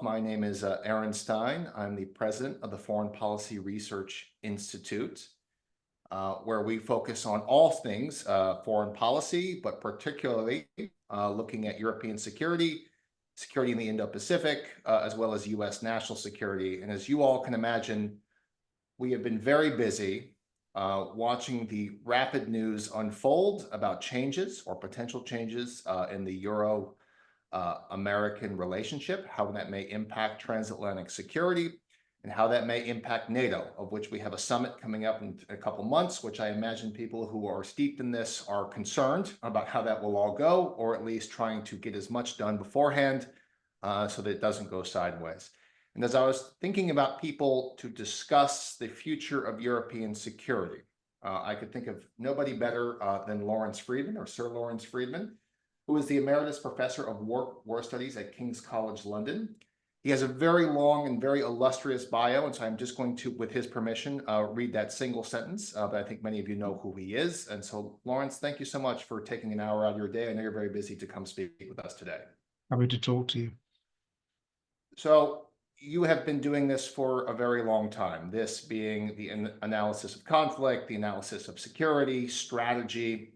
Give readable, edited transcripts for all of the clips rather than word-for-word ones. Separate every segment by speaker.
Speaker 1: My name is Aaron Stein. I'm the president of the Foreign Policy Research Institute, where we focus on all things foreign policy, but particularly looking at European security, security in the Indo-Pacific, as well as U.S. national security. And as you all can imagine, we have been very busy watching the rapid news unfold about changes or potential changes in the Euro-American relationship, how that may impact transatlantic security, and how that may impact NATO, of which we have a summit coming up in a couple months, which I imagine people who are steeped in this are concerned about how that will all go, or at least trying to get as much done beforehand so that it doesn't go sideways. And as I was thinking about people to discuss the future of European security, I could think of nobody better than Lawrence Freedman, or Sir Lawrence Freedman, who is the Emeritus Professor of War Studies at King's College London. He has a very long and very illustrious bio, and so I'm just going to, with his permission, read that single sentence, but I think many of you know who he is. And so, Lawrence, thank you so much for taking an hour out of your day. I know you're very busy to come speak with us today.
Speaker 2: Happy to talk to you.
Speaker 1: So, you have been doing this for a very long time, this being the analysis of conflict, the analysis of security, strategy.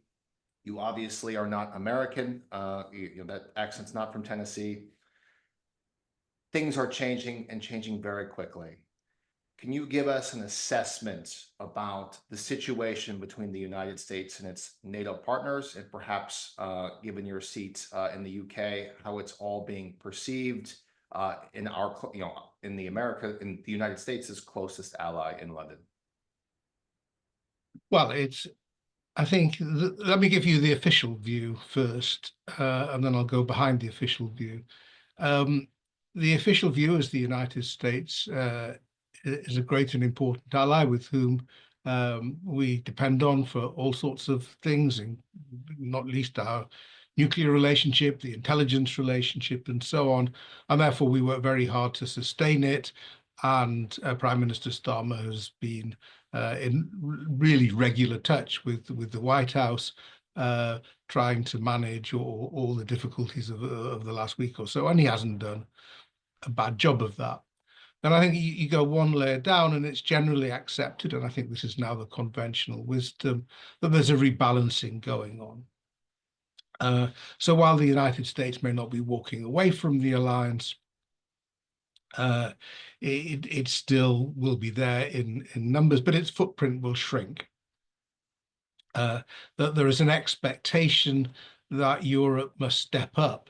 Speaker 1: You obviously are not American. That accent's not from Tennessee. Things are changing and changing very quickly. Can you give us an assessment about the situation between the United States and its NATO partners, and perhaps, given your seat in the UK, how it's all being perceived in our, in the United States' closest ally in London?
Speaker 2: Well, I think, let me give you the official view first, and then I'll go behind the official view. The official view is the United States is a great and important ally with whom we depend on for all sorts of things, and not least our nuclear relationship, the intelligence relationship, and so on. And therefore, we work very hard to sustain it. And Prime Minister Starmer has been in really regular touch with the White House, trying to manage all the difficulties of the last week or so, and he hasn't done a bad job of that. And I think you go one layer down, and it's generally accepted, and I think this is now the conventional wisdom, that there's a rebalancing going on. So while the United States may not be walking away from the alliance, it still will be there in numbers, but its footprint will shrink. That there is an expectation that Europe must step up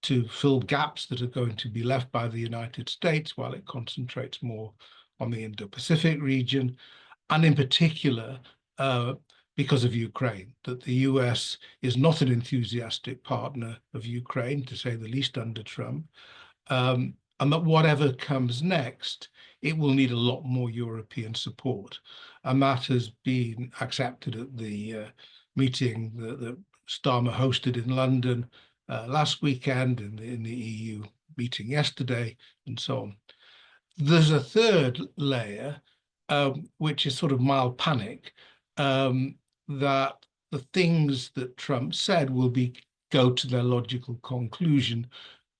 Speaker 2: to fill gaps that are going to be left by the United States while it concentrates more on the Indo-Pacific region, and in particular, because of Ukraine, that the US is not an enthusiastic partner of Ukraine, to say the least, under Trump, and that whatever comes next, it will need a lot more European support. And that has been accepted at the meeting that Starmer hosted in London last weekend, in the EU meeting yesterday, and so on. There's a third layer, which is sort of mild panic, that the things that Trump said will go to their logical conclusion,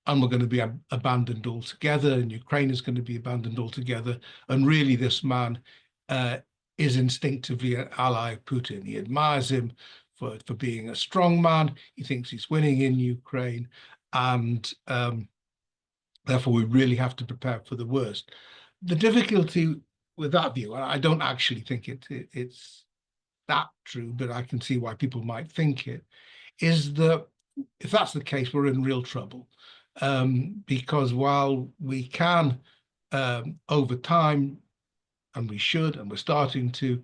Speaker 2: and we're going to be abandoned altogether, and Ukraine is going to be abandoned altogether. And really, this man is instinctively an ally of Putin. He admires him for being a strong man. He thinks he's winning in Ukraine, and therefore we really have to prepare for the worst. The difficulty with that view, and I don't actually think it's that true, but I can see why people might think it, is that if that's the case, we're in real trouble. Because while we can, over time, and we should, and we're starting to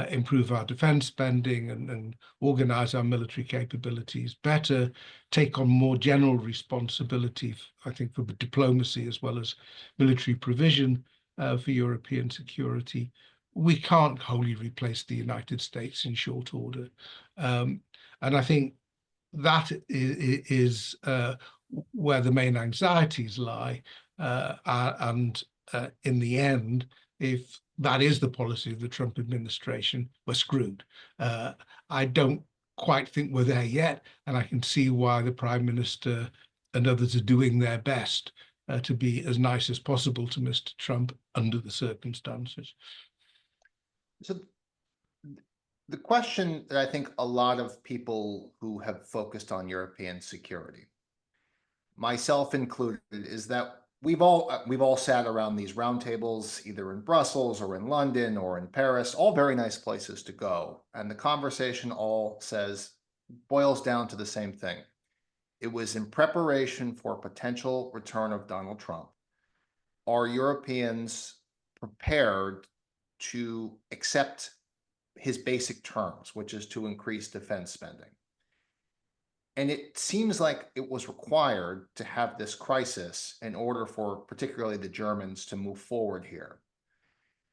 Speaker 2: improve our defense spending and organize our military capabilities better, take on more general responsibility, I think, for diplomacy as well as military provision for European security, we can't wholly replace the United States in short order. And I think that is where the main anxieties lie. And in the end, if that is the policy of the Trump administration, we're screwed. I don't quite think we're there yet, and I can see why the Prime Minister and others are doing their best to be as nice as possible to Mr. Trump under the circumstances.
Speaker 1: So the question that I think a lot of people who have focused on European security, myself included, is that we've all sat around these roundtables, either in Brussels or in London or in Paris, all very nice places to go. And the conversation all boils down to the same thing. It was in preparation for potential return of Donald Trump. Are Europeans prepared to accept his basic terms, which is to increase defense spending? And it seems like it was required to have this crisis in order for particularly the Germans to move forward here.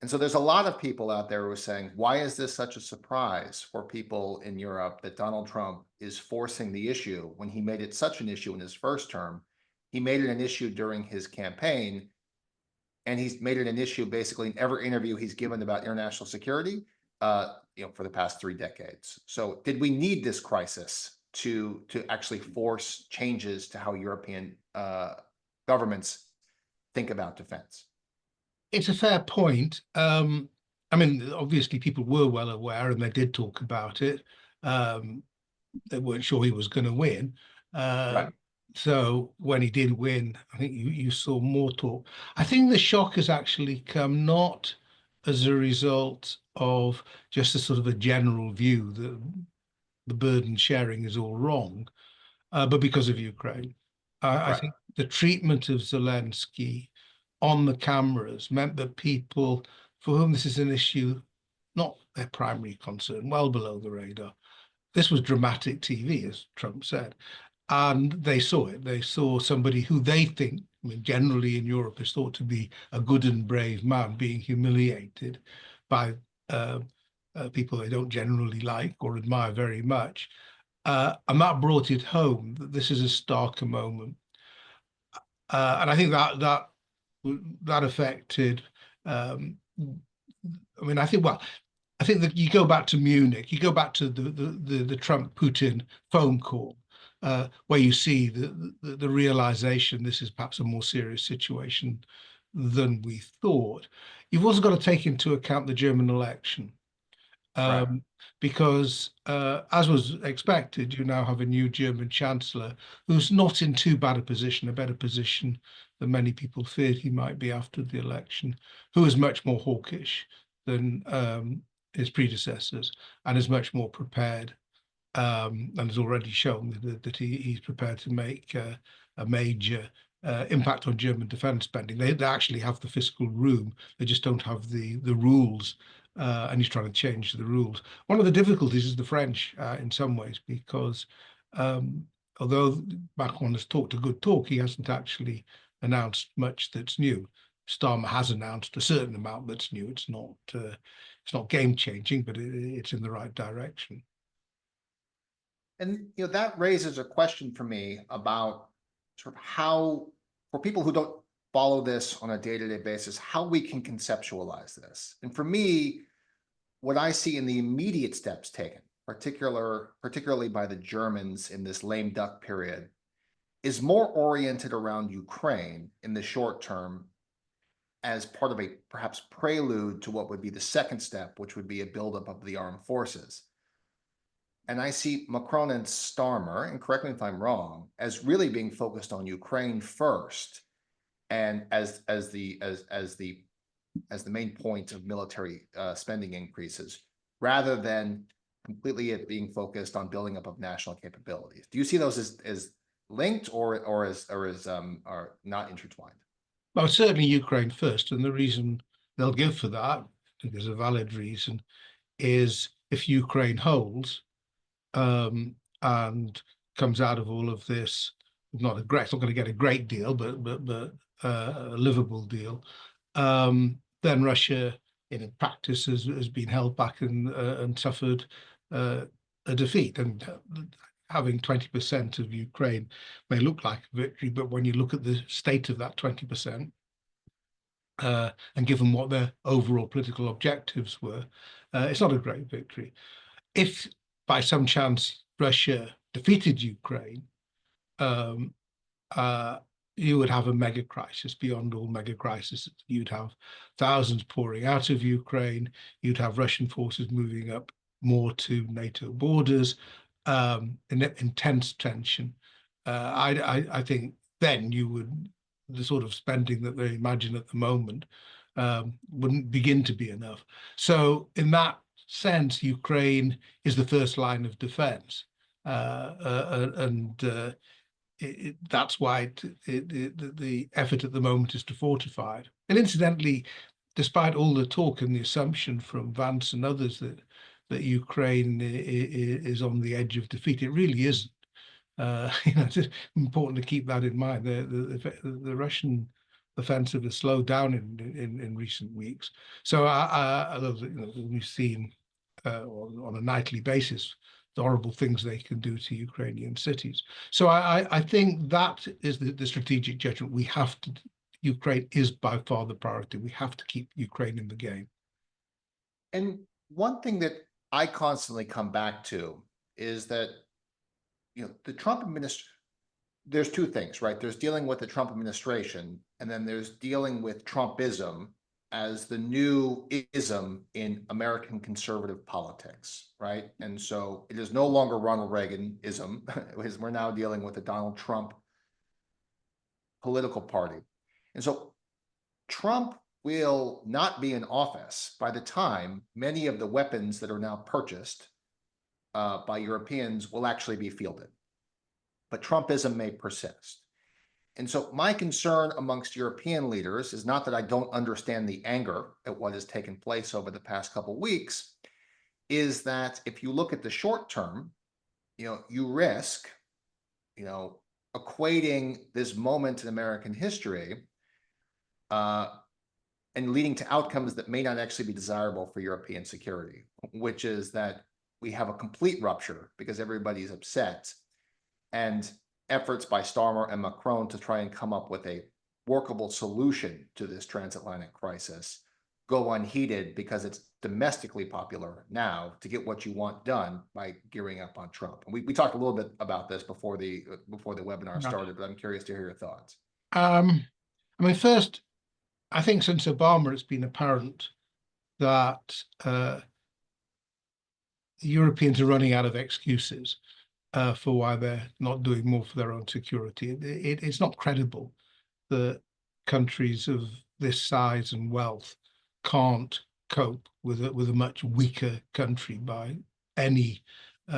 Speaker 1: And so there's a lot of people out there who are saying, why is this such a surprise for people in Europe that Donald Trump is forcing the issue when he made it such an issue in his first term? He made it an issue during his campaign, and he's made it an issue basically in every interview he's given about international security, for the past 3 decades. So did we need this crisis to actually force changes to how European governments think about defense?
Speaker 2: It's a fair point. I mean, obviously people were well aware and they did talk about it. They weren't sure he was going to win.
Speaker 1: Right.
Speaker 2: So when he did win, I think you saw more talk. I think the shock has actually come not as a result of just a sort of a general view that the burden sharing is all wrong, but because of Ukraine. I think the treatment of Zelensky on the cameras meant that people for whom this is an issue, not their primary concern, well below the radar. This was dramatic TV, as Trump said, and they saw it. They saw somebody who they think, I mean, generally in Europe is thought to be a good and brave man being humiliated by people they don't generally like or admire very much. And that brought it home that this is a starker moment. And I think that affected. I mean, I think that you go back to Munich, you go back to the Trump-Putin phone call, where you see the realization this is perhaps a more serious situation than we thought. You've also got to take into account the German election. Because as was expected, you now have a new German chancellor who's not in too bad a position, a better position than many people feared he might be after the election, who is much more hawkish than his predecessors and is much more prepared and has already shown that he's prepared to make a major impact on German defense spending. They actually have the fiscal room, they just don't have the rules. And he's trying to change the rules. One of the difficulties is the French in some ways, because although Macron has talked a good talk, he hasn't actually announced much that's new. Starmer has announced a certain amount that's new. It's not game changing, but it's in the right direction.
Speaker 1: And that raises a question for me about sort of how, for people who don't follow this on a day-to-day basis, how we can conceptualize this. And for me, what I see in the immediate steps taken, particularly by the Germans in this lame duck period, is more oriented around Ukraine in the short term as part of a perhaps prelude to what would be the second step, which would be a buildup of the armed forces. And I see Macron and Starmer, and correct me if I'm wrong, as really being focused on Ukraine first, and as the main point of military spending increases, rather than completely it being focused on building up of national capabilities. Do you see those as linked or are not intertwined?
Speaker 2: Well, certainly Ukraine first, and the reason they'll give for that, I think there's a valid reason, is if Ukraine holds and comes out of all of this, it's not going to get a great deal, but a livable deal, then Russia, in practice, has been held back and suffered a defeat. And having 20% of Ukraine may look like a victory, but when you look at the state of that 20%, and given what their overall political objectives were, it's not a great victory. If by some chance Russia defeated Ukraine, you would have a mega crisis beyond all mega crises. You'd have thousands pouring out of Ukraine. You'd have Russian forces moving up more to NATO borders, intense tension. I think then the sort of spending that they imagine at the moment wouldn't begin to be enough. So in that sense, Ukraine is the first line of defense. That's why the effort at the moment is to fortify it. And incidentally, despite all the talk and the assumption from Vance and others that Ukraine is on the edge of defeat, it really isn't. It's important to keep that in mind. The Russian offensive has slowed down in recent weeks. So we've seen on a nightly basis the horrible things they can do to Ukrainian cities. So I think that is the strategic judgment. Ukraine is by far the priority. We have to keep Ukraine in the game.
Speaker 1: And one thing that I constantly come back to is that, the Trump administration, there's two things, right? There's dealing with the Trump administration, and then there's dealing with Trumpism as the new ism in American conservative politics, right? And so it is no longer Ronald Reagan-ism. We're now dealing with the Donald Trump political party. And so Trump will not be in office by the time many of the weapons that are now purchased by Europeans will actually be fielded. But Trumpism may persist. And so my concern amongst European leaders is not that I don't understand the anger at what has taken place over the past couple of weeks, is that if you look at the short term, you risk, equating this moment in American history and leading to outcomes that may not actually be desirable for European security, which is that we have a complete rupture because everybody's upset, and efforts by Starmer and Macron to try and come up with a workable solution to this transatlantic crisis go unheeded because it's domestically popular now to get what you want done by gearing up on Trump. And we talked a little bit about this before the webinar started, but I'm curious to hear your thoughts.
Speaker 2: First, I think since Obama, it's been apparent that Europeans are running out of excuses for why they're not doing more for their own security. It's not credible that countries of this size and wealth can't cope with a much weaker country by any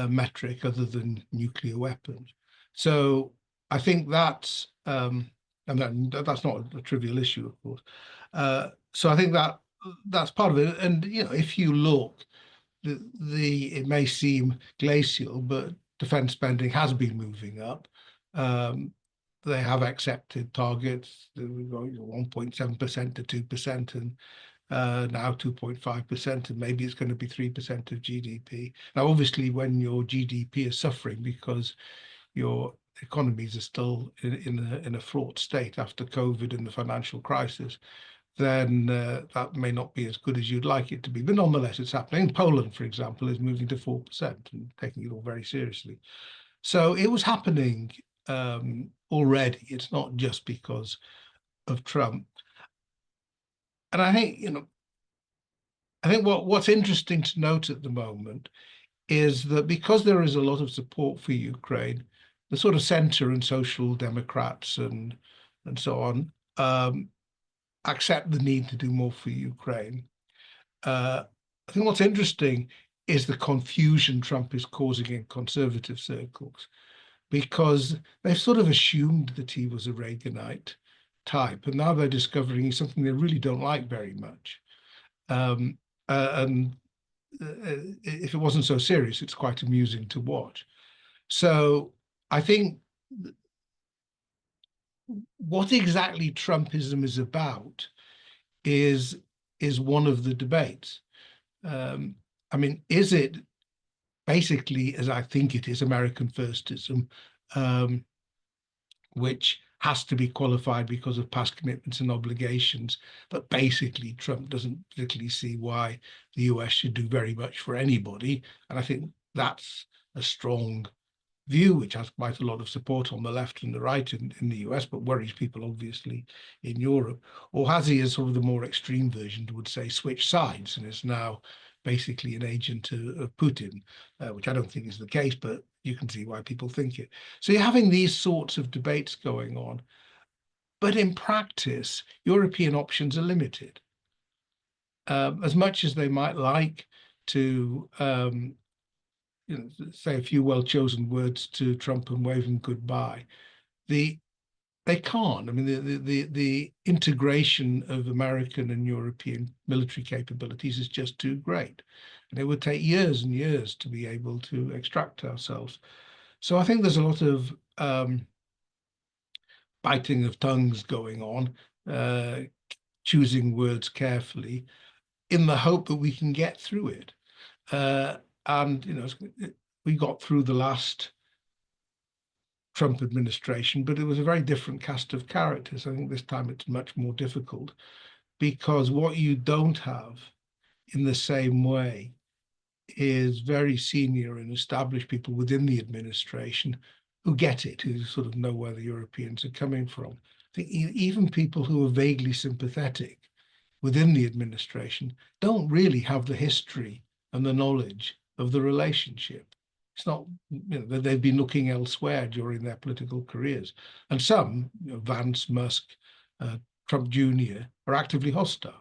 Speaker 2: metric other than nuclear weapons. So I think that's and that's not a trivial issue, of course. So I think that's part of it. And if you look, it may seem glacial, but defense spending has been moving up. They have accepted targets, 1.7% to 2%, and now 2.5%, and maybe it's going to be 3% of GDP. Now, obviously, when your GDP is suffering because your economies are still in a fraught state after COVID and the financial crisis, then that may not be as good as you'd like it to be. But nonetheless, it's happening. Poland, for example, is moving to 4% and taking it all very seriously. So it was happening already. It's not just because of Trump. And I think what's interesting to note at the moment is that because there is a lot of support for Ukraine, the sort of center and social democrats and so on accept the need to do more for Ukraine. I think what's interesting is the confusion Trump is causing in conservative circles, because they've sort of assumed that he was a Reaganite type, and now they're discovering he's something they really don't like very much. And if it wasn't so serious, it's quite amusing to watch. So I think what exactly Trumpism is about is one of the debates. Is it basically, as I think it is, American firstism, which has to be qualified because of past commitments and obligations, but basically Trump doesn't particularly see why the US should do very much for anybody, and I think that's a strong view, which has quite a lot of support on the left and the right in the US, but worries people obviously in Europe? Or has he, as sort of the more extreme version would say, switched sides and is now basically an agent of Putin, which I don't think is the case, but you can see why people think it. So you're having these sorts of debates going on. But in practice, European options are limited. As much as they might like to say a few well-chosen words to Trump and wave him goodbye, they can't. I mean, the integration of American and European military capabilities is just too great, and it would take years and years to be able to extract ourselves. So I think there's a lot of biting of tongues going on, choosing words carefully, in the hope that we can get through it. And we got through the last Trump administration, but it was a very different cast of characters. I think this time it's much more difficult, because what you don't have in the same way is very senior and established people within the administration who get it, who sort of know where the Europeans are coming from. I think even people who are vaguely sympathetic within the administration don't really have the history and the knowledge of the relationship. It's not, they've been looking elsewhere during their political careers. And some, Vance, Musk, Trump Jr., are actively hostile.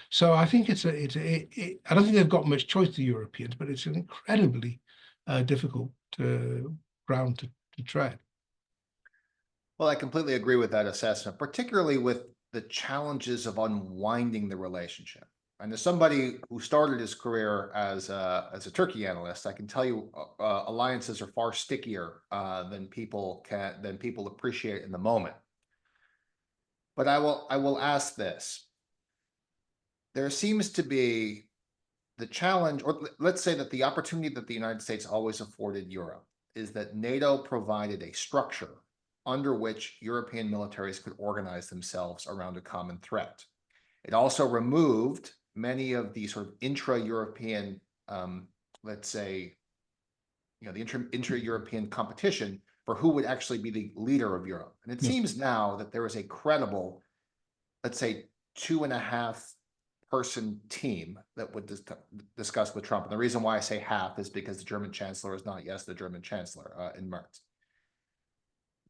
Speaker 2: So I think I don't think they've got much choice, the Europeans, but it's an incredibly difficult ground to tread.
Speaker 1: Well, I completely agree with that assessment, particularly with the challenges of unwinding the relationship. And as somebody who started his career as a Turkey analyst, I can tell you alliances are far stickier than people appreciate in the moment. But I will ask this. There seems to be the challenge, or let's say that the opportunity that the United States always afforded Europe is that NATO provided a structure under which European militaries could organize themselves around a common threat. It also removed many of the sort of intra-European, let's say, the intra-European competition for who would actually be the leader of Europe. And it seems now that there is a credible, let's say, 2.5-person team that would discuss with Trump. And the reason why I say half is because the German chancellor is not yet the German chancellor in March.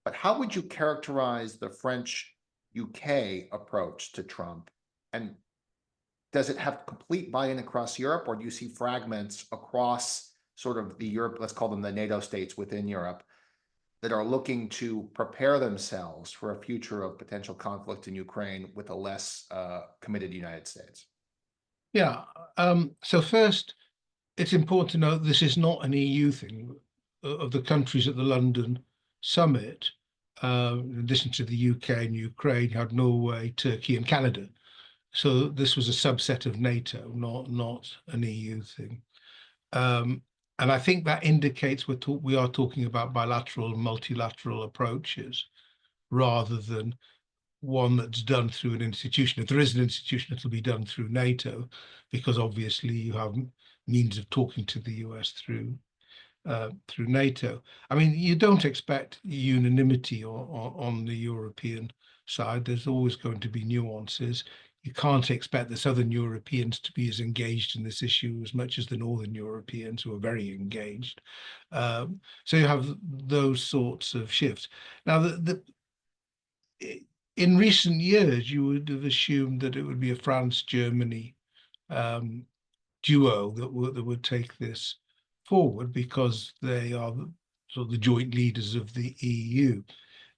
Speaker 1: But how would you characterize the French-UK approach to Trump? And does it have complete buy-in across Europe, or do you see fragments across sort of the Europe, let's call them the NATO states within Europe, that are looking to prepare themselves for a future of potential conflict in Ukraine with a less committed United States?
Speaker 2: Yeah. So first, it's important to note this is not an EU thing. Of the countries at the London summit, in addition to the UK and Ukraine, you had Norway, Turkey, and Canada. So this was a subset of NATO, not an EU thing. And I think that indicates we are talking about bilateral and multilateral approaches rather than one that's done through an institution. If there is an institution, it'll be done through NATO, because obviously you have means of talking to the US through NATO. I mean, you don't expect unanimity on the European side. There's always going to be nuances. You can't expect the Southern Europeans to be as engaged in this issue as much as the Northern Europeans, who are very engaged. So you have those sorts of shifts. Now, in recent years, you would have assumed that it would be a France-Germany duo that would take this forward, because they are sort of the joint leaders of the EU.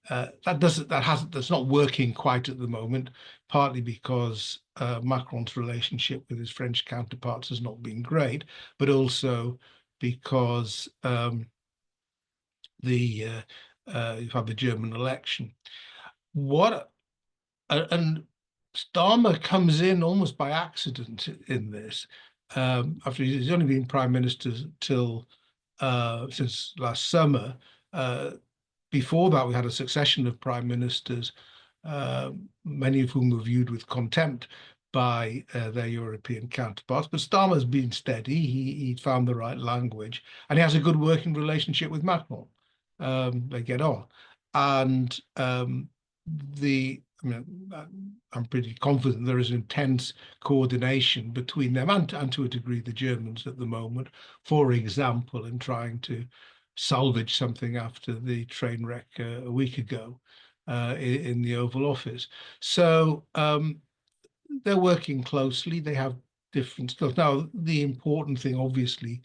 Speaker 2: That's not working quite at the moment, partly because Macron's relationship with his French counterparts has not been great, but also because you've had the German election. And Starmer comes in almost by accident in this. After he's only been prime minister since last summer. Before that, we had a succession of prime ministers, many of whom were viewed with contempt by their European counterparts. But Starmer's been steady. He found the right language, and he has a good working relationship with Macron. They get on, and I mean, I'm pretty confident there is intense coordination between them and to a degree the Germans at the moment. For example, in trying to salvage something after the train wreck a week ago in the Oval Office. So they're working closely. They have different skills. Now, the important thing, obviously,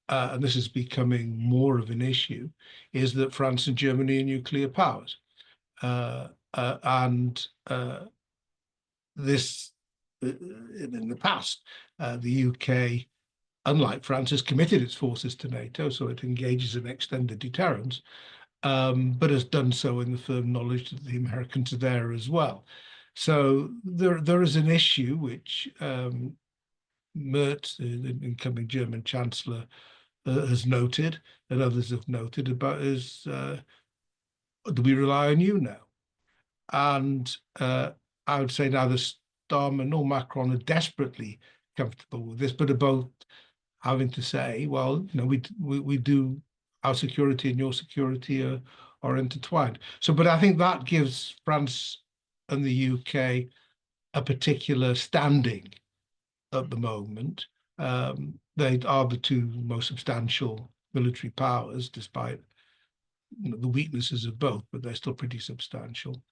Speaker 2: and this is becoming more of an issue, is that France and Germany are nuclear powers. And this, in the past, the UK, unlike France, has committed its forces to NATO, so it engages in extended deterrence, but has done so in the firm knowledge that the Americans are there as well. So there is an issue which Merz, the incoming German Chancellor, has noted, and others have noted about is, do we rely on you now? And I would say neither Starmer nor Macron are desperately comfortable with this, but are both having to say, well, you know, we do, our security and your security are intertwined. So, but I think that gives France and the UK a particular standing at the moment. They are the two most substantial military powers, despite, you know, the weaknesses of both, but they're still pretty substantial.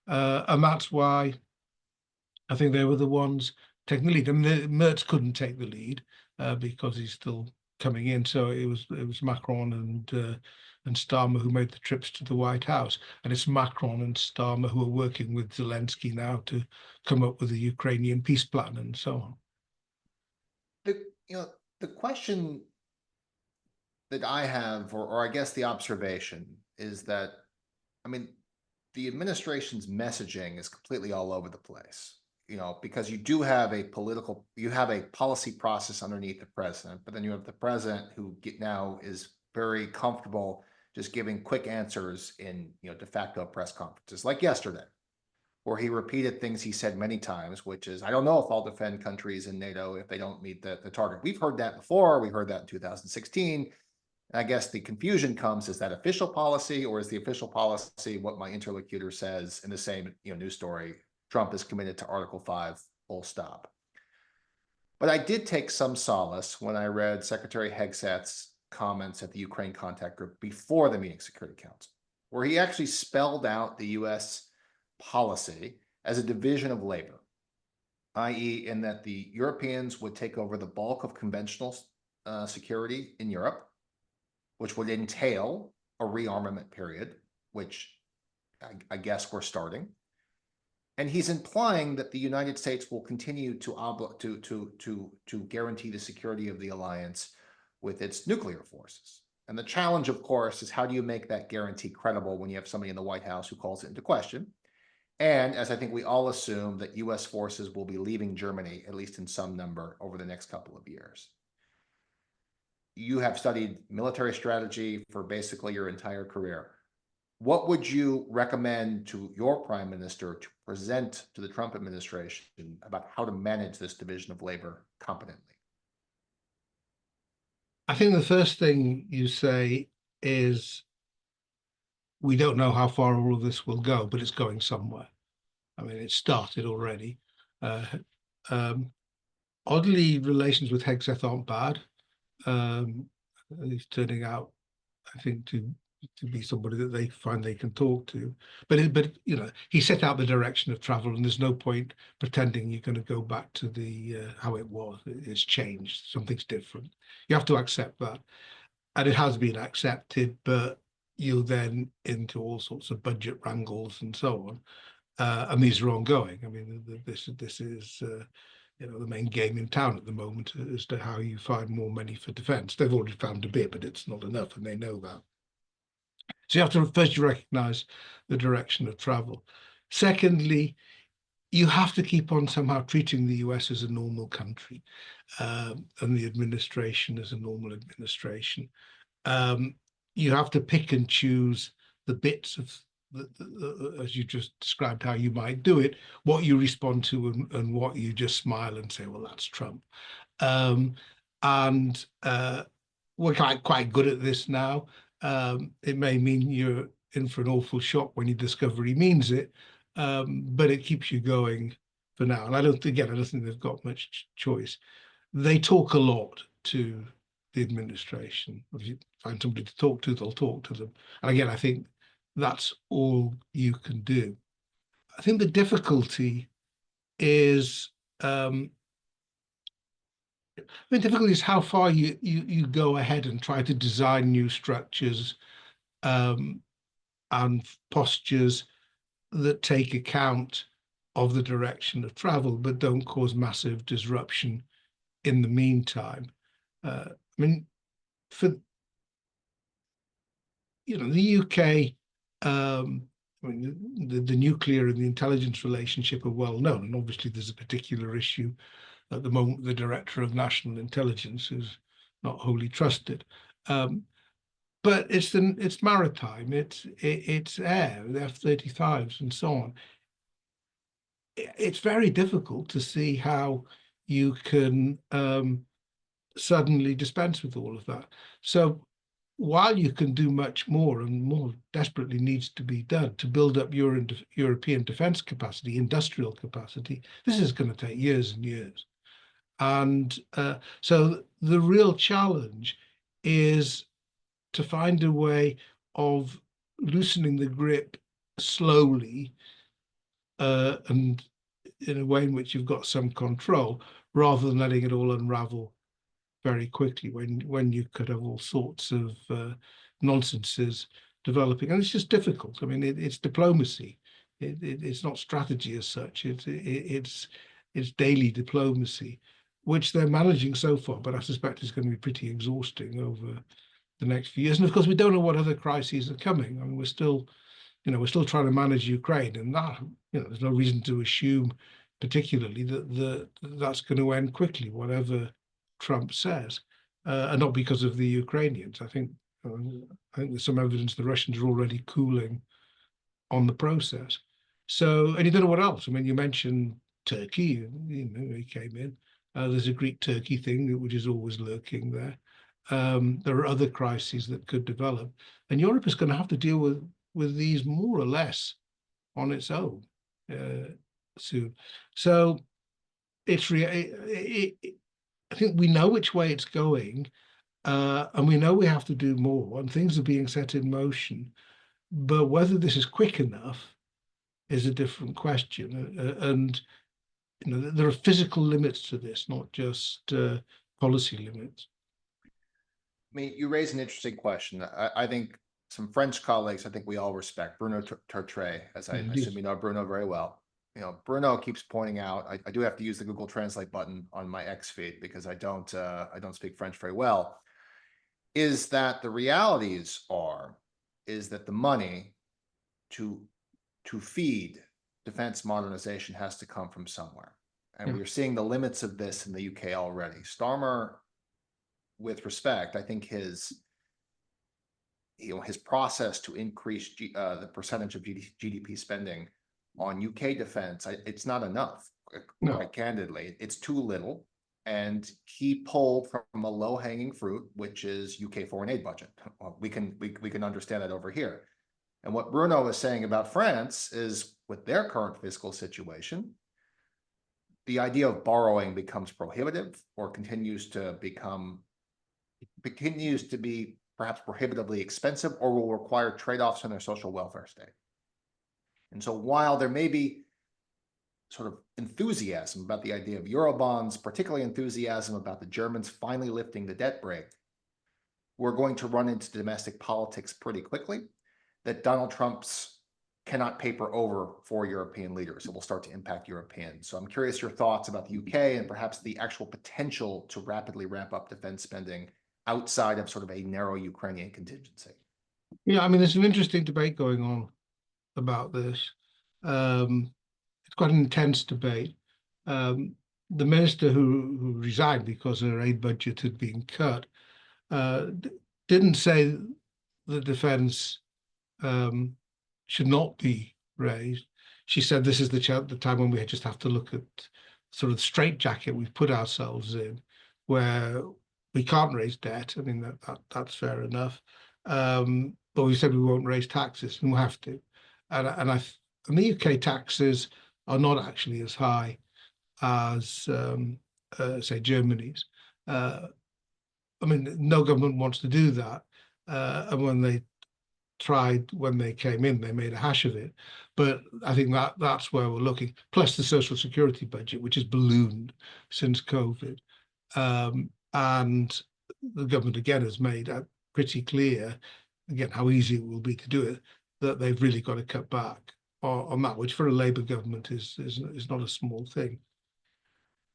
Speaker 2: And that's why I think they were the ones taking the lead. I mean, Merz couldn't take the lead because he's still coming in. So it was Macron and Starmer who made the trips to the White House, and it's Macron and Starmer who are working with Zelensky now to come up with a Ukrainian peace plan and so on.
Speaker 1: The question that I have, or I guess the observation, is that, I mean, the administration's messaging is completely all over the place, you know, because you do have a policy process underneath the president, but then you have the president who now is very comfortable just giving quick answers in, you know, de facto press conferences, like yesterday, where he repeated things he said many times, which is, I don't know if I'll defend countries in NATO if they don't meet the target. We've heard that before. We heard that in 2016. I guess the confusion comes, is that official policy, or is the official policy what my interlocutor says in the same, you know, news story? Trump is committed to Article 5, full stop. But I did take some solace when I read Secretary Hegseth's comments at the Ukraine Contact Group before the meeting Security Council, where he actually spelled out the U.S. policy as a division of labor, i.e. in that the Europeans would take over the bulk of conventional security in Europe, which would entail a rearmament period, which I guess we're starting. And he's implying that the United States will continue to guarantee the security of the alliance with its nuclear forces. And the challenge, of course, is how do you make that guarantee credible when you have somebody in the White House who calls it into question? And as I think we all assume, that US forces will be leaving Germany, at least in some number, over the next couple of years. You have studied military strategy for basically your entire career. What would you recommend to your prime minister to present to the Trump administration about how to manage this division of labor competently?
Speaker 2: I think the first thing you say is, we don't know how far all of this will go, but it's going somewhere. I mean, it started already. Oddly, relations with Hegseth aren't bad. He's turning out, I think, to be somebody that they find they can talk to. But you know, he set out the direction of travel, and there's no point pretending you're going to go back to the how it was. It's changed. Something's different. You have to accept that, and it has been accepted. But you're then into all sorts of budget wrangles and so on, and these are ongoing. I mean, this is. You know, the main game in town at the moment as to how you find more money for defence. They've already found a bit, but it's not enough, and they know that. So you have to first recognise the direction of travel. Secondly, you have to keep on somehow treating the US as a normal country, and the administration as a normal administration. You have to pick and choose the bits of as you just described how you might do it, what you respond to and what you just smile and say, well, that's Trump. And we're quite good at this now. It may mean you're in for an awful shock when you discover he means it, but it keeps you going for now. And I don't think they've got much choice. They talk a lot to the administration. If you find somebody to talk to, they'll talk to them. And again, I think that's all you can do. I think the difficulty is the difficulty is how far you go ahead and try to design new structures and postures that take account of the direction of travel, but don't cause massive disruption in the meantime. I mean, for the UK, I mean, the nuclear and the intelligence relationship are well known, and obviously there's a particular issue at the moment, the Director of National Intelligence is not wholly trusted. But it's maritime, it's air, the F-35s and so on. It's very difficult to see how you can suddenly dispense with all of that. So while you can do much more, and more desperately needs to be done to build up European defense capacity, industrial capacity, this is going to take years and years. And so the real challenge is to find a way of loosening the grip slowly and in a way in which you've got some control, rather than letting it all unravel very quickly when you could have all sorts of nonsenses developing. And it's just difficult. I mean, it's diplomacy. It's not strategy as such. It's daily diplomacy, which they're managing so far, but I suspect it's going to be pretty exhausting over the next few years. And of course, we don't know what other crises are coming. I mean, we're still trying to manage Ukraine, and that, there's no reason to assume particularly that that's going to end quickly, whatever Trump says, and not because of the Ukrainians. I think there's some evidence the Russians are already cooling on the process. So, and you don't know what else. I mean, you mentioned Turkey, he came in. There's a Greek-Turkey thing which is always lurking there. There are other crises that could develop, and Europe is going to have to deal with these more or less on its own soon. So I think we know which way it's going, and we know we have to do more, and things are being set in motion. But whether this is quick enough is a different question. And there are physical limits to this, not just policy limits.
Speaker 1: I mean, you raise an interesting question. I think some French colleagues, I think we all respect Bruno Tertre, as I assume you know Bruno very well. Bruno keeps pointing out, I do have to use the Google Translate button on my X feed because I don't speak French very well, is that the realities is that the money to feed defense modernization has to come from somewhere. And we're seeing the limits of this in the UK already. Starmer, with respect, I think his process to increase the percentage of GDP spending on UK defense, it's not enough, quite candidly. It's too little. And he pulled from a low-hanging fruit, which is UK foreign aid budget. Well, we can understand that over here. And what Bruno is saying about France is, with their current fiscal situation, the idea of borrowing becomes prohibitive, or continues to be perhaps prohibitively expensive, or will require trade-offs in their social welfare state. And so while there may be sort of enthusiasm about the idea of Eurobonds, particularly enthusiasm about the Germans finally lifting the debt brake, we're going to run into domestic politics pretty quickly that Donald Trump's cannot paper over for European leaders. It will start to impact Europeans. So I'm curious your thoughts about the UK and perhaps the actual potential to rapidly ramp up defense spending outside of sort of a narrow Ukrainian contingency.
Speaker 2: Yeah, I mean, there's an interesting debate going on about this. It's quite an intense debate. The minister who resigned because her aid budget had been cut didn't say the defense should not be raised. She said this is the time when we just have to look at sort of the straitjacket we've put ourselves in, where we can't raise debt. I mean, that's fair enough. But we said we won't raise taxes, and we'll have to. And the UK taxes are not actually as high as say Germany's. I mean, no government wants to do that. And when they tried, when they came in, they made a hash of it. But I think that's where we're looking. Plus the social security budget, which has ballooned since COVID. And the government again has made it pretty clear, again, how easy it will be to do it, that they've really got to cut back on that, which for a Labour government is not a small thing.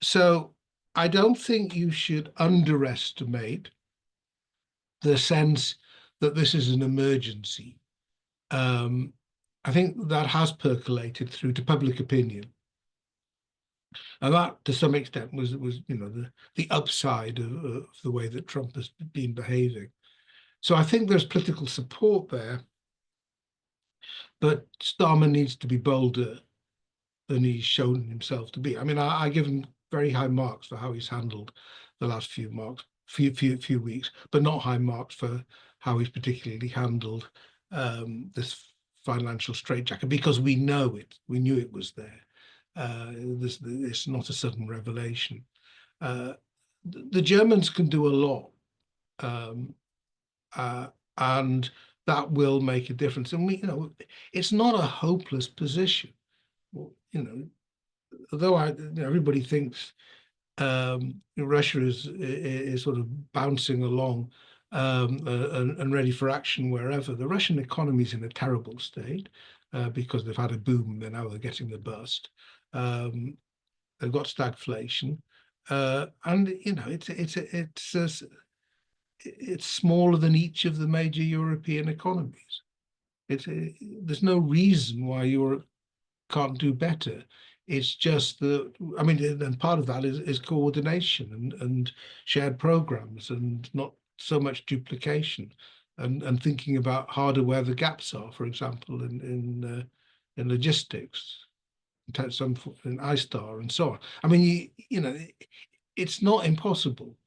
Speaker 2: So I don't think you should underestimate the sense that this is an emergency. I think that has percolated through to public opinion. And that, to some extent, was the upside of the way that Trump has been behaving. So I think there's political support there, but Starmer needs to be bolder than he's shown himself to be. I mean, I give him very high marks for how he's handled the last few weeks, but not high marks for how he's particularly handled this financial straitjacket, because we know it. We knew it was there. It's not a sudden revelation. The Germans can do a lot, and that will make a difference. And it's not a hopeless position. Although everybody thinks Russia is sort of bouncing along and ready for action wherever. The Russian economy is in a terrible state because they've had a boom, and now they're getting the bust. They've got stagflation, and it's smaller than each of the major European economies. There's no reason why Europe can't do better. It's just that, I mean, and part of that is coordination and shared programs, and not so much duplication, and thinking about harder where the gaps are, for example, in logistics, some in ISTAR and so on. I mean, it's not impossible,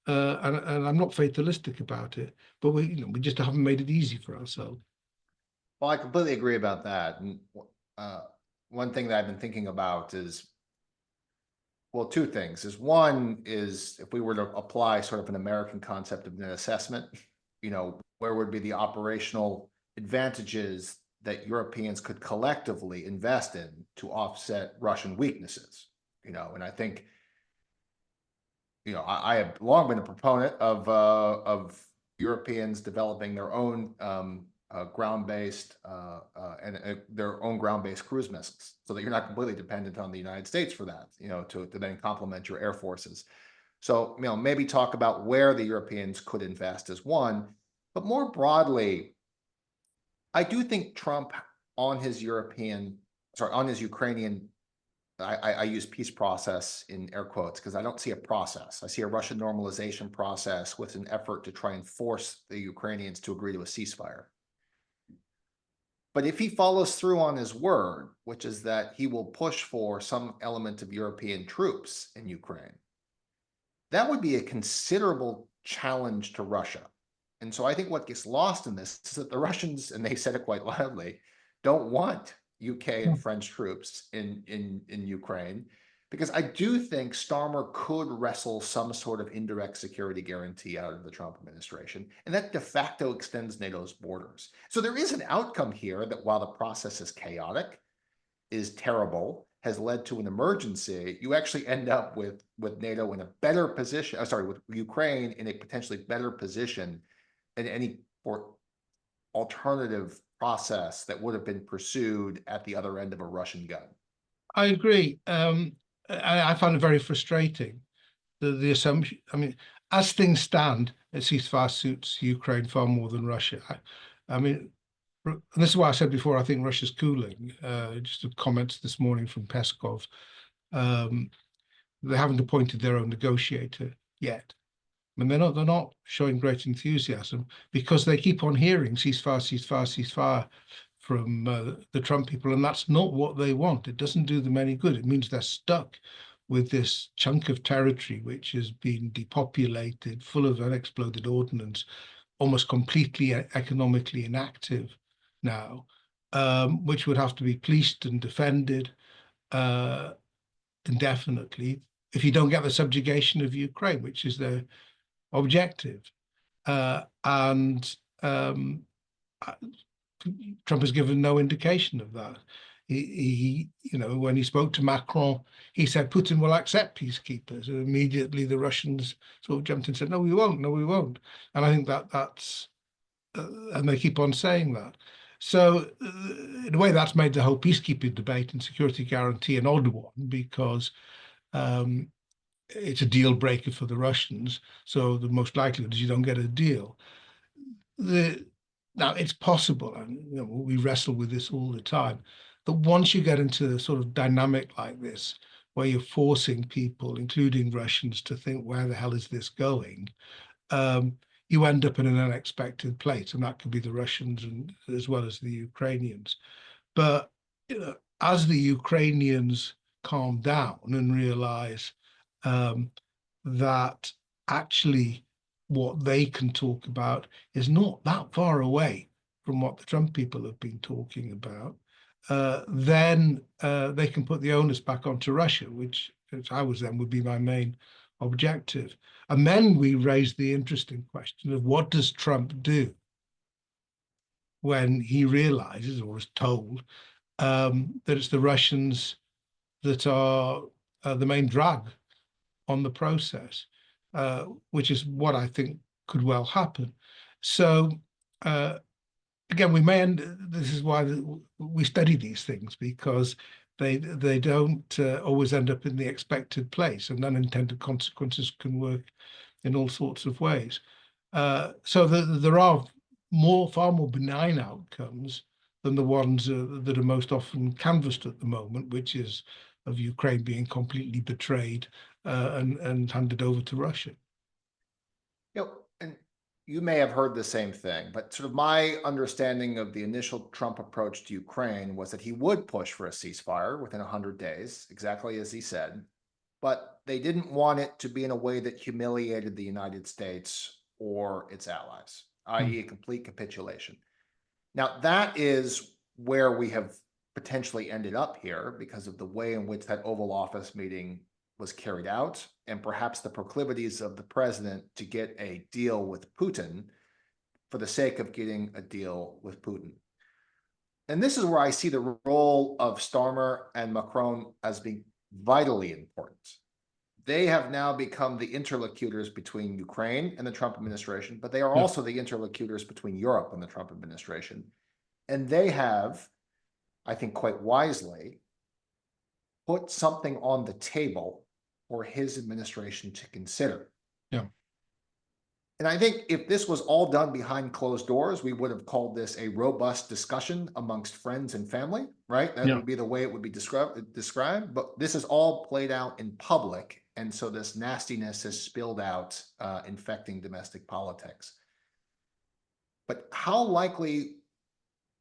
Speaker 2: and I'm not fatalistic about it, but we just haven't made it easy for ourselves.
Speaker 1: Well, I completely agree about that. And one thing that I've been thinking about is, well, two things. One is if we were to apply sort of an American concept of net assessment, where would be the operational advantages that Europeans could collectively invest in to offset Russian weaknesses, and I think, I have long been a proponent of Europeans developing their own ground-based and their own ground-based cruise missiles, so that you're not completely dependent on the United States for that, to then complement your air forces. So, maybe talk about where the Europeans could invest as one, but more broadly, I do think Trump on his Ukrainian, I use peace process in air quotes because I don't see a process. I see a Russian normalization process with an effort to try and force the Ukrainians to agree to a ceasefire. But if he follows through on his word, which is that he will push for some element of European troops in Ukraine, that would be a considerable challenge to Russia. And so I think what gets lost in this is that the Russians, and they said it quite loudly, don't want UK and French troops in Ukraine, because I do think Starmer could wrestle some sort of indirect security guarantee out of the Trump administration, and that de facto extends NATO's borders. So there is an outcome here that, while the process is chaotic, is terrible, has led to an emergency, you actually end up with NATO in a better position, with Ukraine in a potentially better position than any alternative process that would have been pursued at the other end of a Russian gun.
Speaker 2: I agree. I find it very frustrating, the assumption. I mean, as things stand, a ceasefire suits Ukraine far more than Russia. I mean, and this is why I said before, I think Russia's cooling. Just a comment this morning from Peskov. They haven't appointed their own negotiator yet. I mean, they're not showing great enthusiasm because they keep on hearing ceasefire from the Trump people, and that's not what they want. It doesn't do them any good. It means they're stuck with this chunk of territory which has been depopulated, full of unexploded ordnance, almost completely economically inactive now, which would have to be policed and defended indefinitely if you don't get the subjugation of Ukraine, which is their objective. And Trump has given no indication of that. He, when he spoke to Macron, he said Putin will accept peacekeepers. And immediately the Russians sort of jumped in and said, no, we won't, no, we won't. And I think that's, and they keep on saying that. So in a way, that's made the whole peacekeeping debate and security guarantee an odd one, because it's a deal breaker for the Russians. So the most likelihood is you don't get a deal. Now, it's possible, and we wrestle with this all the time, that once you get into a sort of dynamic like this, where you're forcing people, including Russians, to think, where the hell is this going? You end up in an unexpected place, and that could be the Russians and as well as the Ukrainians. But as the Ukrainians calm down and realize that actually what they can talk about is not that far away from what the Trump people have been talking about, then they can put the onus back onto Russia, which if I was them would be my main objective. And then we raise the interesting question of, what does Trump do when he realizes, or is told, that it's the Russians that are the main drag on the process, which is what I think could well happen. So again, we may end, this is why we study these things, because they don't always end up in the expected place, and unintended consequences can work in all sorts of ways. So there are far more benign outcomes than the ones that are most often canvassed at the moment, which is of Ukraine being completely betrayed and handed over to Russia.
Speaker 1: And you may have heard the same thing, but sort of my understanding of the initial Trump approach to Ukraine was that he would push for a ceasefire within 100 days, exactly as he said, but they didn't want it to be in a way that humiliated the United States or its allies, i.e. a complete capitulation. Now, that is where we have potentially ended up here because of the way in which that Oval Office meeting was carried out, and perhaps the proclivities of the president to get a deal with Putin for the sake of getting a deal with Putin. And this is where I see the role of Starmer and Macron as being vitally important. They have now become the interlocutors between Ukraine and the Trump administration, but they are also the interlocutors between Europe and the Trump administration. And they have, I think quite wisely, put something on the table for his administration to consider.
Speaker 2: Yeah.
Speaker 1: And I think if this was all done behind closed doors, we would have called this a robust discussion amongst friends and family, right? That would be the way it would be described. But this is all played out in public. And so this nastiness has spilled out, infecting domestic politics. But how likely,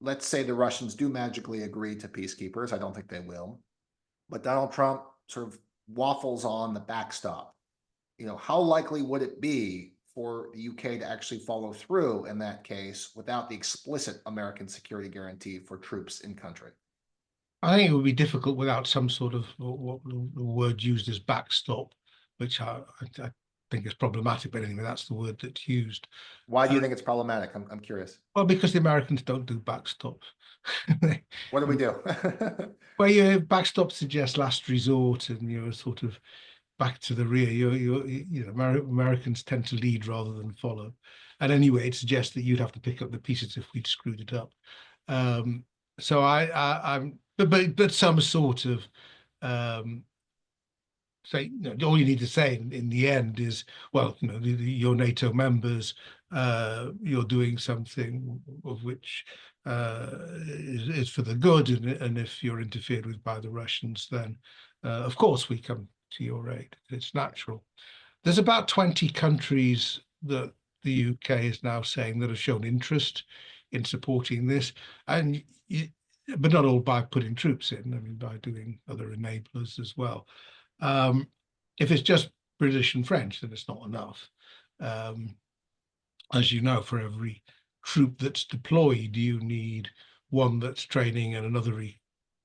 Speaker 1: let's say the Russians do magically agree to peacekeepers, I don't think they will, but Donald Trump sort of waffles on the backstop. How likely would it be for the UK to actually follow through in that case without the explicit American security guarantee for troops in country?
Speaker 2: I think it would be difficult without some sort of what the word used as backstop, which I think is problematic, but anyway, that's the word that's used.
Speaker 1: Why do you think it's problematic? I'm curious.
Speaker 2: Well, because the Americans don't do backstops.
Speaker 1: What do we do?
Speaker 2: Well, your backstop suggests last resort, and you're sort of back to the rear. Americans tend to lead rather than follow. And anyway, it suggests that you'd have to pick up the pieces if we'd screwed it up. So I'm, but some sort of say, all you need to say in the end is, well, you're NATO members, you're doing something of which is for the good, and if you're interfered with by the Russians, then of course we come to your aid. It's natural. There's about 20 countries that the UK is now saying that have shown interest in supporting this, and but not all by putting troops in. I mean, by doing other enablers as well. If it's just British and French, then it's not enough. As you know, for every troop that's deployed, you need one that's training and another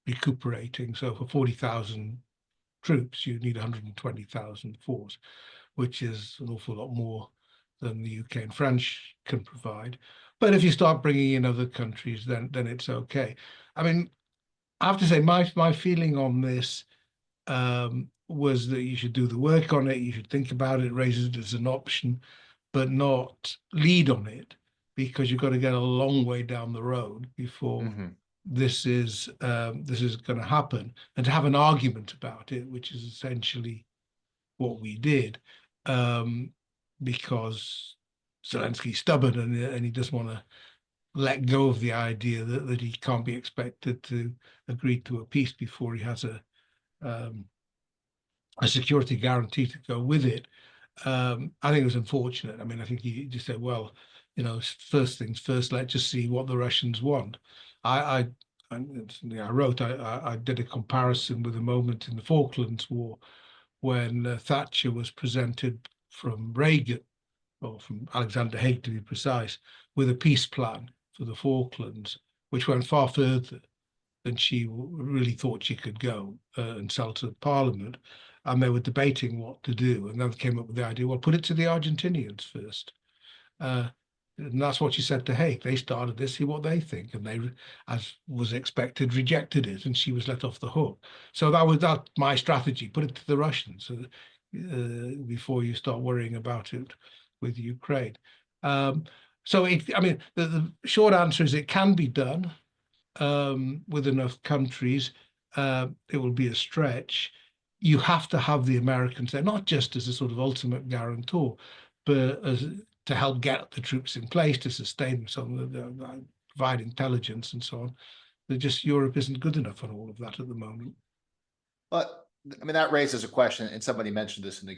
Speaker 2: recuperating. So for 40,000 troops, you need 120,000 force, which is an awful lot more than the UK and French can provide. But if you start bringing in other countries, then it's okay. I mean, I have to say, my feeling on this was that you should do the work on it, you should think about it, raise it as an option, but not lead on it, because you've got to get a long way down the road before this is going to happen, and to have an argument about it, which is essentially what we did, because Zelensky's stubborn and he doesn't want to let go of the idea that he can't be expected to agree to a peace before he has a security guarantee to go with it. I think it was unfortunate. I mean, I think he just said, well, you know, first things first, let's just see what the Russians want. I wrote, I did a comparison with a moment in the Falklands War when Thatcher was presented from Reagan, or from Alexander Haig to be precise, with a peace plan for the Falklands, which went far further than she really thought she could go and sell to Parliament. And they were debating what to do. And then came up with the idea, well, put it to the Argentinians first. And that's what she said to Haig. They started this, see what they think. And they, as was expected, rejected it. And she was let off the hook. So that was my strategy, put it to the Russians before you start worrying about it with Ukraine. So, I mean, the short answer is it can be done with enough countries. It will be a stretch. You have to have the Americans there, not just as a sort of ultimate guarantor, but as to help get the troops in place, to sustain them, provide intelligence and so on. Europe isn't good enough on all of that at the moment.
Speaker 1: But I mean, that raises a question, and somebody mentioned this in the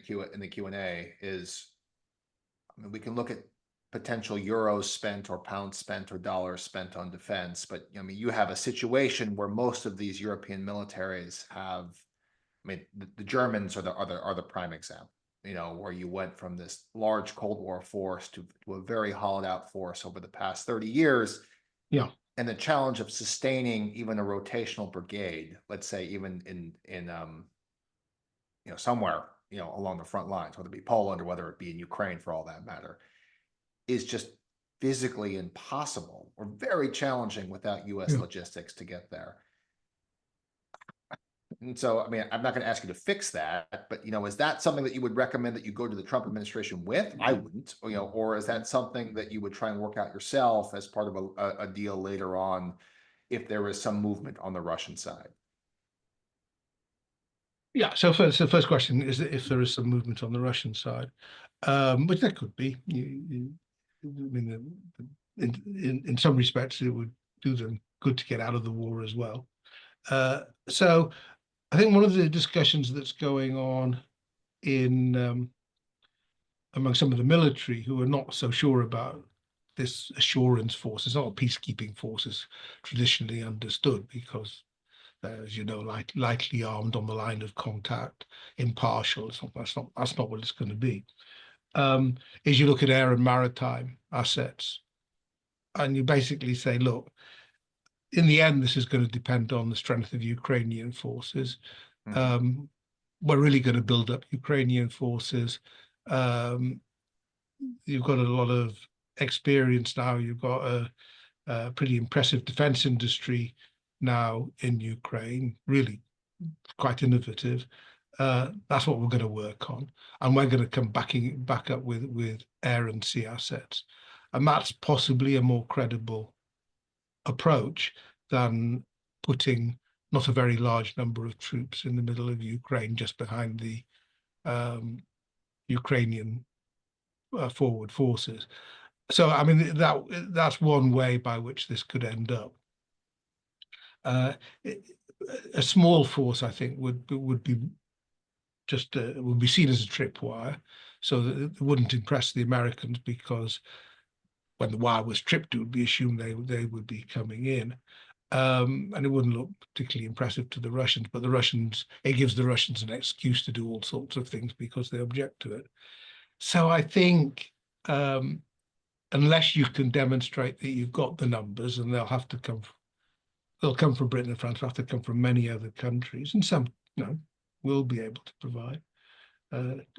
Speaker 1: Q&A, is, I mean, we can look at potential euros spent or pounds spent or dollars spent on defense, but I mean, you have a situation where most of these European militaries have, I mean, the Germans are the prime example, you know, where you went from this large Cold War force to a very hollowed out force over the past 30 years.
Speaker 2: Yeah.
Speaker 1: And the challenge of sustaining even a rotational brigade, let's say even in you know, somewhere, you know, along the front lines, whether it be Poland or whether it be in Ukraine for all that matter, is just physically impossible or very challenging without US logistics to get there. And so, I mean, I'm not going to ask you to fix that, but, you know, is that something that you would recommend that you go to the Trump administration with? I wouldn't, you know, or is that something that you would try and work out yourself as part of a deal later on if there is some movement on the Russian side?
Speaker 2: Yeah. So the first question is if there is some movement on the Russian side, which there could be. I mean, in some respects, it would do them good to get out of the war as well. So I think one of the discussions that's going on in among some of the military who are not so sure about this assurance force, it's not peacekeeping forces traditionally understood, because as you know, lightly armed on the line of contact, impartial. That's not what it's going to be. Is you look at air and maritime assets, and you basically say, look, in the end, this is going to depend on the strength of Ukrainian forces. We're really going to build up Ukrainian forces. You've got a lot of experience now. You've got a pretty impressive defense industry now in Ukraine, really quite innovative. That's what we're going to work on, and we're going to come back up with air and sea assets, and that's possibly a more credible approach than putting not a very large number of troops in the middle of Ukraine, just behind the Ukrainian forward forces. So, I mean, that's one way by which this could end up. A small force, I think, would be just would be seen as a tripwire, so that it wouldn't impress the Americans, because when the wire was tripped, it would be assumed they would be coming in. And it wouldn't look particularly impressive to the Russians, but it gives the Russians an excuse to do all sorts of things because they object to it. So I think unless you can demonstrate that you've got the numbers, and they'll come from Britain and France, they'll have to come from many other countries, and some, will be able to provide.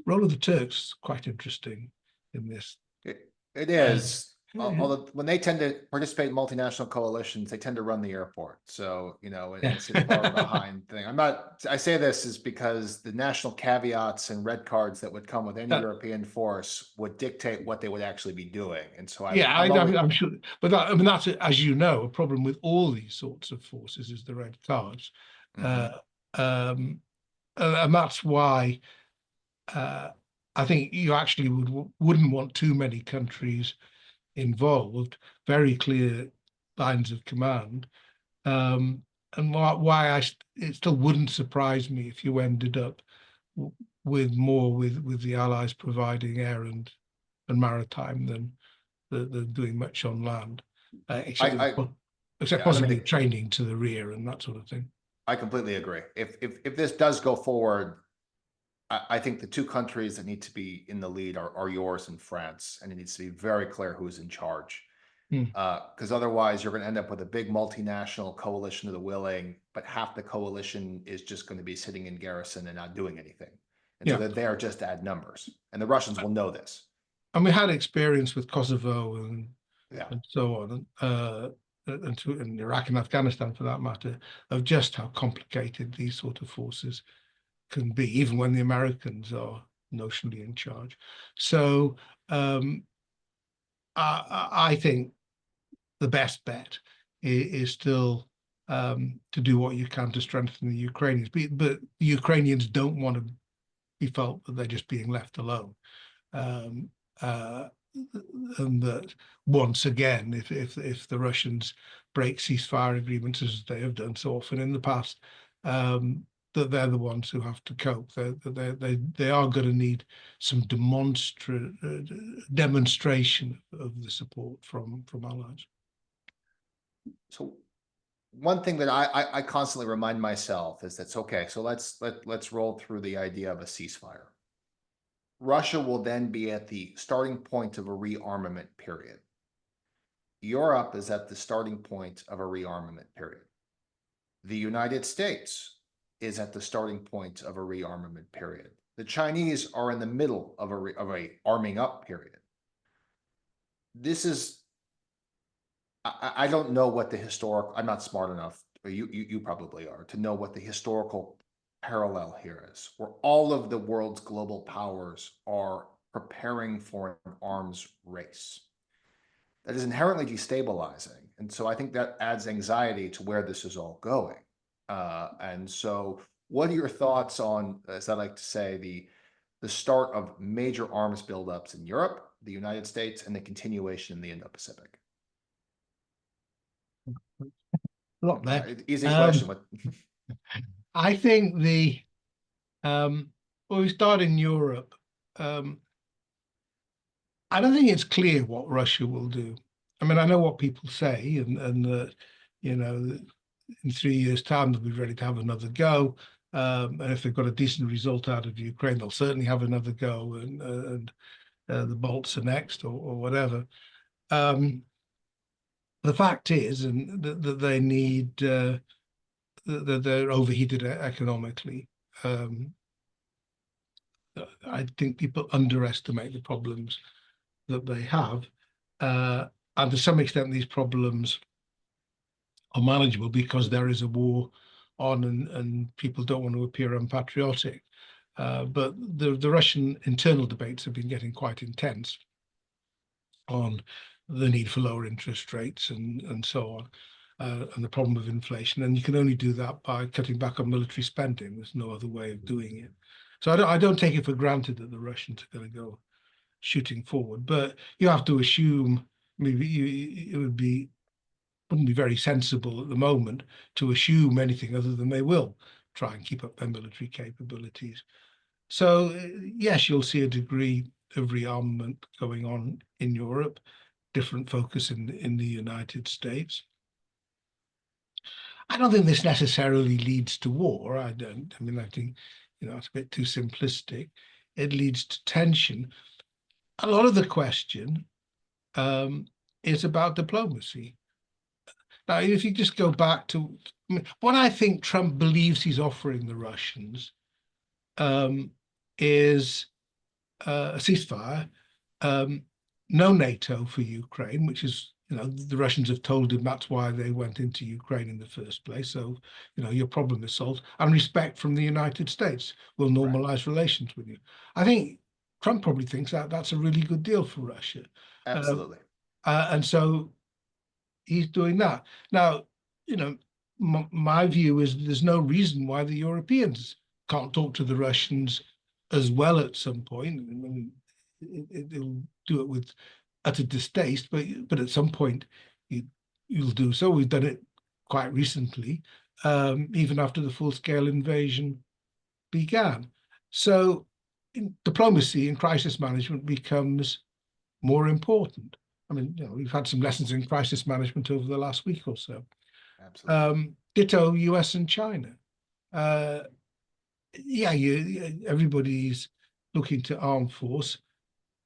Speaker 2: Role of the Turks is quite interesting in this.
Speaker 1: It is. Although when they tend to participate in multinational coalitions, they tend to run the airport. So, and sit far behind thing. I say this is because the national caveats and red cards that would come with any European force would dictate what they would actually be doing. And so
Speaker 2: I'm sure, but that's, as you know, a problem with all these sorts of forces is the red cards. And that's why I think you actually wouldn't want too many countries involved, very clear lines of command. And why it still wouldn't surprise me if you ended up with the Allies providing air and maritime than doing much on land, except possibly training to the rear and that sort of thing.
Speaker 1: I completely agree. If this does go forward, I think the two countries that need to be in the lead are yours and France, and it needs to be very clear who's in charge. Because otherwise you're going to end up with a big multinational coalition of the willing, but half the coalition is just going to be sitting in garrison and not doing anything. And so they're there just to add numbers. And the Russians will know this.
Speaker 2: And we had experience with Kosovo and so on, and Iraq and Afghanistan for that matter, of just how complicated these sort of forces can be, even when the Americans are notionally in charge. So I think the best bet is still to do what you can to strengthen the Ukrainians. But the Ukrainians don't want to be felt that they're just being left alone. And that once again, if the Russians break ceasefire agreements as they have done so often in the past, that they're the ones who have to cope. They are going to need some demonstration of the support from allies.
Speaker 1: So one thing that I constantly remind myself is that's okay. So let's roll through the idea of a ceasefire. Russia will then be at the starting point of a rearmament period. Europe is at the starting point of a rearmament period. The United States is at the starting point of a rearmament period. The Chinese are in the middle of a arming up period. This is, I don't know what the historical, I'm not smart enough, or you probably are, to know what the historical parallel here is, where all of the world's global powers are preparing for an arms race. That is inherently destabilizing. And so I think that adds anxiety to where this is all going. And so what are your thoughts on, as I like to say, the start of major arms buildups in Europe, the United States, and the continuation in the Indo-Pacific?
Speaker 2: A lot there.
Speaker 1: Easy question.
Speaker 2: I think we start in Europe. I don't think it's clear what Russia will do. I mean, I know what people say, and that, in 3 years' time, they'll be ready to have another go. And if they've got a decent result out of Ukraine, they'll certainly have another go, and the Balts are next, or whatever. The fact is, and that they need, that they're overheated economically. I think people underestimate the problems that they have, and to some extent, these problems are manageable because there is a war on, and people don't want to appear unpatriotic. But the Russian internal debates have been getting quite intense on the need for lower interest rates and so on, and the problem of inflation. And you can only do that by cutting back on military spending. There's no other way of doing it. So I don't take it for granted that the Russians are going to go shooting forward, but you have to assume, maybe it wouldn't be very sensible at the moment to assume anything other than they will try and keep up their military capabilities. So yes, you'll see a degree of rearmament going on in Europe, different focus in the United States. I don't think this necessarily leads to war. I don't. I mean, I think, it's a bit too simplistic. It leads to tension. A lot of the question is about diplomacy. Now, if you just go back to what I think Trump believes he's offering the Russians is a ceasefire, no NATO for Ukraine, which is, the Russians have told him that's why they went into Ukraine in the first place. So, your problem is solved, and respect from the United States will normalize relations with you. I think Trump probably thinks that that's a really good deal for Russia.
Speaker 1: Absolutely.
Speaker 2: And so he's doing that. Now, my view is there's no reason why the Europeans can't talk to the Russians as well at some point. I mean, it'll do it with utter distaste, but at some point you'll do so. We've done it quite recently, even after the full-scale invasion began. So diplomacy and crisis management becomes more important. I mean, we've had some lessons in crisis management over the last week or so.
Speaker 1: Absolutely.
Speaker 2: Ditto US and China. Everybody's looking to arm force.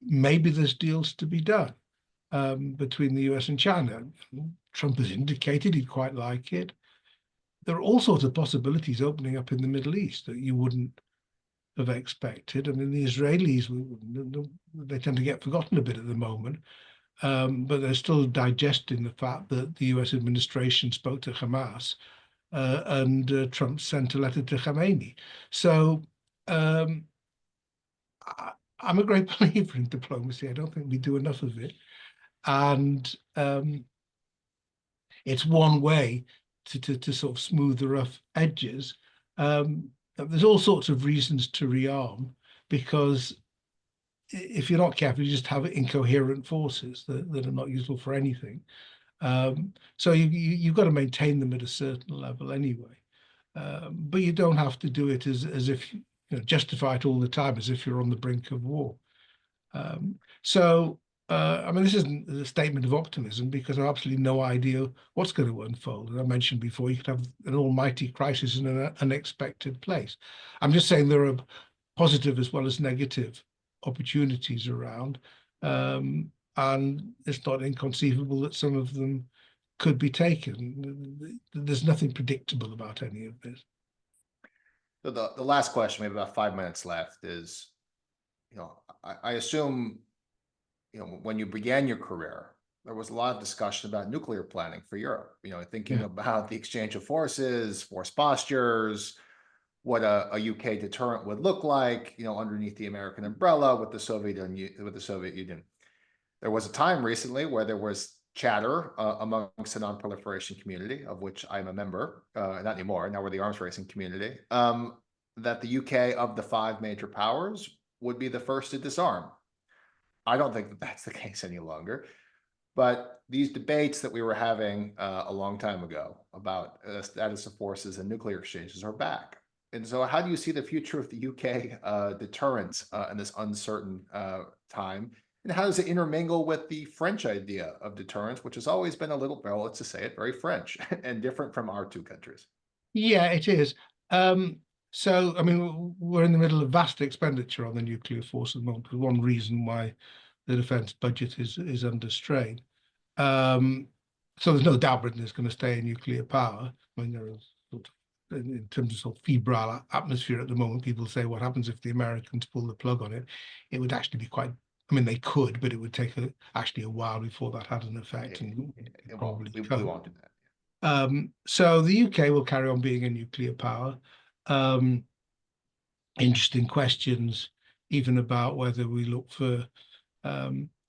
Speaker 2: Maybe there's deals to be done between the US and China. Trump has indicated he'd quite like it. There are all sorts of possibilities opening up in the Middle East that you wouldn't have expected. I mean, the Israelis, they tend to get forgotten a bit at the moment. But they're still digesting the fact that the US administration spoke to Hamas and Trump sent a letter to Khamenei. So I'm a great believer in diplomacy. I don't think we do enough of it. And it's one way to sort of smooth the rough edges. There's all sorts of reasons to rearm, because if you're not careful, you just have incoherent forces that are not useful for anything. So you've got to maintain them at a certain level anyway. But you don't have to do it as if, justify it all the time as if you're on the brink of war. I mean, this isn't a statement of optimism, because I have absolutely no idea what's going to unfold. As I mentioned before, you could have an almighty crisis in an unexpected place. I'm just saying there are positive as well as negative opportunities around, and it's not inconceivable that some of them could be taken. There's nothing predictable about any of this.
Speaker 1: So the last question, we have about 5 minutes left, is, I assume, when you began your career, there was a lot of discussion about nuclear planning for Europe, thinking about the exchange of forces, force postures, what a UK deterrent would look like, underneath the American umbrella with the Soviet Union. There was a time recently where there was chatter amongst the non-proliferation community, of which I'm a member, not anymore, now we're the arms racing community, that the UK of the 5 major powers would be the first to disarm. I don't think that that's the case any longer. But these debates that we were having a long time ago about status of forces and nuclear exchanges are back. And so how do you see the future of the UK deterrent in this uncertain time? And how does it intermingle with the French idea of deterrence, which has always been a little, well, let's just say it, very French and different from our 2 countries?
Speaker 2: Yeah, it is. So, I mean, we're in the middle of vast expenditure on the nuclear force at the moment. One reason why the defence budget is under strain. So there's no doubt Britain is going to stay in nuclear power. I mean, there is sort of, in terms of sort of febrile atmosphere at the moment, people say, what happens if the Americans pull the plug on it? It would actually be quite, I mean, they could, but it would take actually a while before that had an effect.
Speaker 1: We won't do that.
Speaker 2: So the UK will carry on being a nuclear power. Interesting questions, even about whether we look for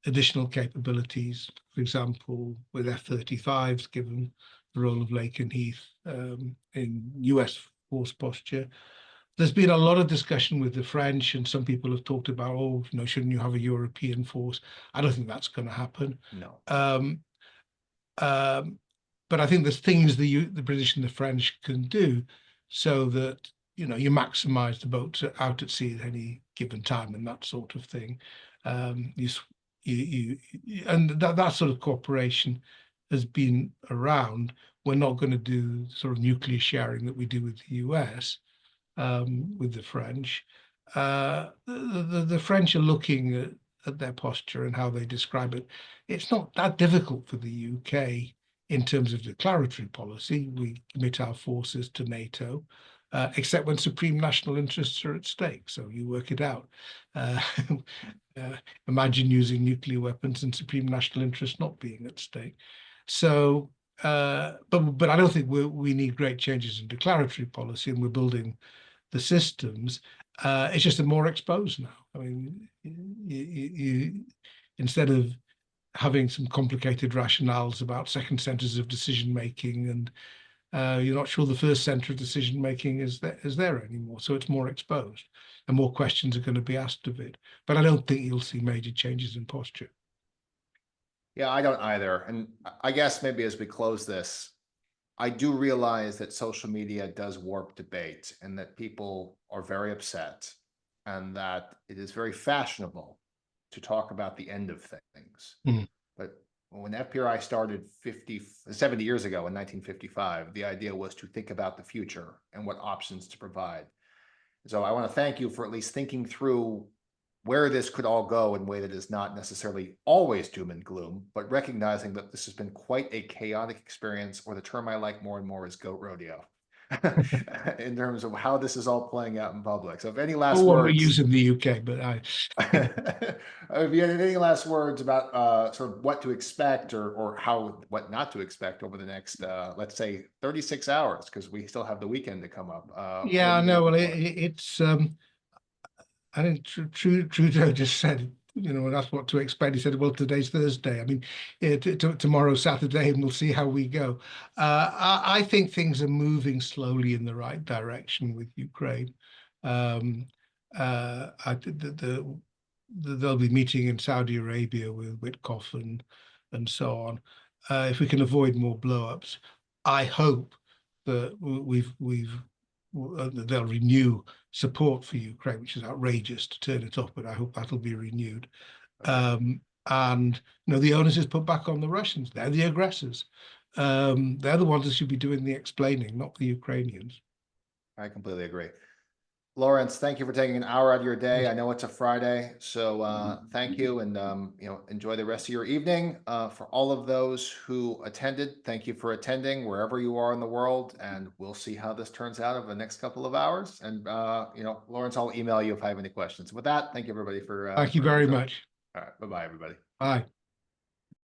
Speaker 2: additional capabilities, for example, with F-35s, given the role of Lake and Heath in US force posture. There's been a lot of discussion with the French, and some people have talked about, shouldn't you have a European force? I don't think that's going to happen.
Speaker 1: No.
Speaker 2: But I think there's things the British and the French can do so that, you maximize the boats out at sea at any given time and that sort of thing. And that sort of cooperation has been around we're not going to do sort of nuclear sharing that we do with the US, with the French. The French are looking at their posture and how they describe it. It's not that difficult for the UK in terms of declaratory policy. We commit our forces to NATO, except when supreme national interests are at stake. So you work it out. Imagine using nuclear weapons and supreme national interests not being at stake. So, but I don't think we need great changes in declaratory policy, and we're building the systems. It's just they're more exposed now. I mean, you instead of having some complicated rationales about second centers of decision making, and you're not sure the first center of decision making is there anymore. So it's more exposed, and more questions are going to be asked of it. But I don't think you'll see major changes in posture.
Speaker 1: Yeah, I don't either. And I guess maybe as we close this, I do realize that social media does warp debate and that people are very upset and that it is very fashionable to talk about the end of things.
Speaker 2: Mm.
Speaker 1: But when FPRI started 70 years ago in 1955, the idea was to think about the future and what options to provide. So I want to thank you for at least thinking through where this could all go in a way that is not necessarily always doom and gloom, but recognizing that this has been quite a chaotic experience, or the term I like more and more is goat rodeo, in terms of how this is all playing out in public. So if any last
Speaker 2: What we
Speaker 1: words,
Speaker 2: use in the UK, but
Speaker 1: if you had any last words about sort of what to expect or what not to expect over the next, let's say 36 hours, because we still have the weekend to come up.
Speaker 2: yeah, no, well, it's I think Trudeau just said, that's what to expect. He said, well, today's Thursday. I mean, tomorrow's Saturday, and we'll see how we go. I think things are moving slowly in the right direction with Ukraine. They'll be meeting in Saudi Arabia with Witkoff and so on. If we can avoid more blowups, I hope that they'll renew support for Ukraine, which is outrageous to turn it off, but I hope that'll be renewed. And the onus is put back on the Russians. They're the aggressors. They're the ones that should be doing the explaining, not the Ukrainians.
Speaker 1: I completely agree. Lawrence, thank you for taking an hour out of your day. I know it's a Friday, so thank you, and enjoy the rest of your evening. For all of those who attended, thank you for attending wherever you are in the world, and we'll see how this turns out over the next couple of hours. And Lawrence, I'll email you if I have any questions. With that, thank you everybody for.
Speaker 2: Thank you very much.
Speaker 1: All right, bye-bye, everybody.
Speaker 2: Bye.